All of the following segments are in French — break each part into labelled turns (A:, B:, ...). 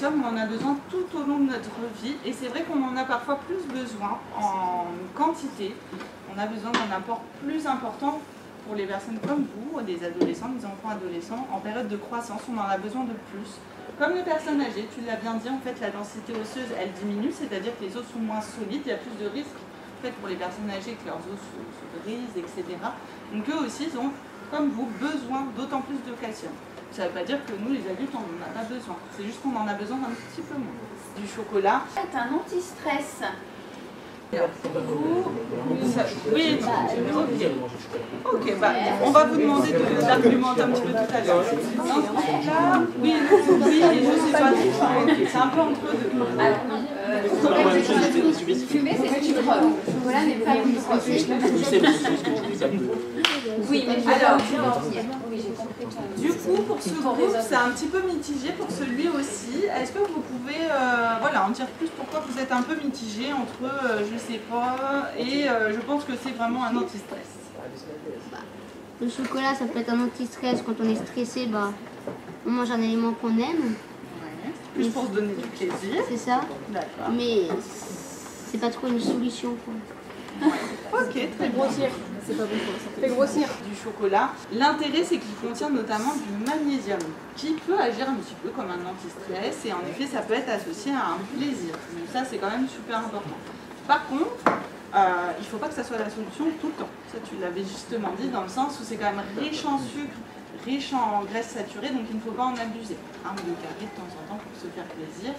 A: calcium, on en a besoin tout au long de notre vie et c'est vrai qu'on en a parfois plus besoin en quantité. On a besoin d'un apport plus important pour les personnes comme vous, des adolescents, des enfants adolescents. En période de croissance, on en a besoin de plus. Comme les personnes âgées, tu l'as bien dit, en fait, la densité osseuse, elle diminue, c'est-à-dire que les os sont moins solides, il y a plus de risques en fait, pour les personnes âgées que leurs os se brisent, etc. Donc eux aussi, ils ont, comme vous, besoin d'autant plus de calcium. Ça ne veut pas dire que nous, les adultes, on n'en a pas besoin. C'est juste qu'on en a besoin un petit peu moins. Du chocolat.
B: C'est un anti-stress.
A: Oui, ok, bah, on va vous demander d'argumenter un petit peu tout à l'heure. Oui, je sais pas, c'est un peu entre deux.
B: Fumer, c'est une drogue. Chocolat n'est pas une drogue. Oui, mais alors,
A: du coup, pour ce groupe, c'est un petit peu mitigé pour celui aussi. Est-ce que vous pouvez voilà, en dire plus pourquoi vous êtes un peu mitigé entre je sais pas et je pense que c'est vraiment un anti-stress?
C: Le chocolat, ça peut être un anti-stress. Quand on est stressé, on mange un aliment qu'on aime.
A: Ouais. Plus pour se donner du plaisir.
C: C'est ça.
A: D'accord.
C: Mais c'est pas trop une solution, quoi.
A: Ouais. Ok, très grossir.
B: c'est pas bon pour la santé. Fait grossir.
A: Du chocolat. L'intérêt, c'est qu'il contient notamment du magnésium, qui peut agir un petit peu comme un anti-stress, et en effet, ça peut être associé à un plaisir. Donc ça, c'est quand même super important. Par contre, il ne faut pas que ça soit la solution tout le temps. Ça, tu l'avais justement dit, dans le sens où c'est quand même riche en sucre, riche en graisses saturées, donc il ne faut pas en abuser. Un ou deux carrés de temps en temps pour se faire plaisir,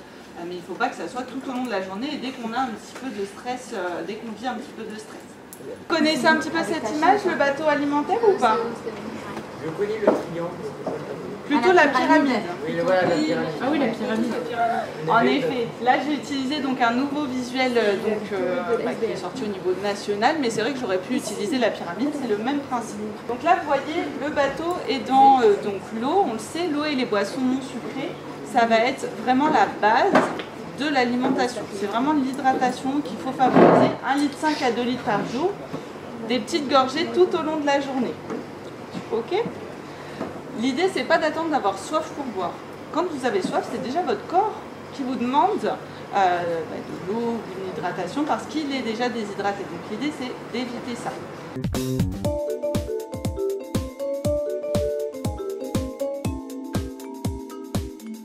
A: mais il ne faut pas que ça soit tout au long de la journée et dès qu'on a un petit peu de stress, dès qu'on vit un petit peu de stress. Vous connaissez un petit peu cette image, le bateau alimentaire ou pas?
D: Je connais le triangle.
A: Plutôt la pyramide.
D: Oui, voilà la pyramide.
A: Ah oui, la pyramide. En effet, là j'ai utilisé donc un nouveau visuel qui est sorti au niveau national, mais c'est vrai que j'aurais pu utiliser la pyramide, c'est le même principe. Donc là vous voyez, le bateau est dans l'eau, on le sait, l'eau et les boissons non sucrées, ça va être vraiment la base de l'alimentation. C'est vraiment l'hydratation qu'il faut favoriser, 1,5 litre à 2 litres par jour, des petites gorgées tout au long de la journée. Ok ? L'idée, c'est pas d'attendre d'avoir soif pour boire. Quand vous avez soif, c'est déjà votre corps qui vous demande de l'eau, d'une hydratation, parce qu'il est déjà déshydraté. Donc l'idée, c'est d'éviter ça.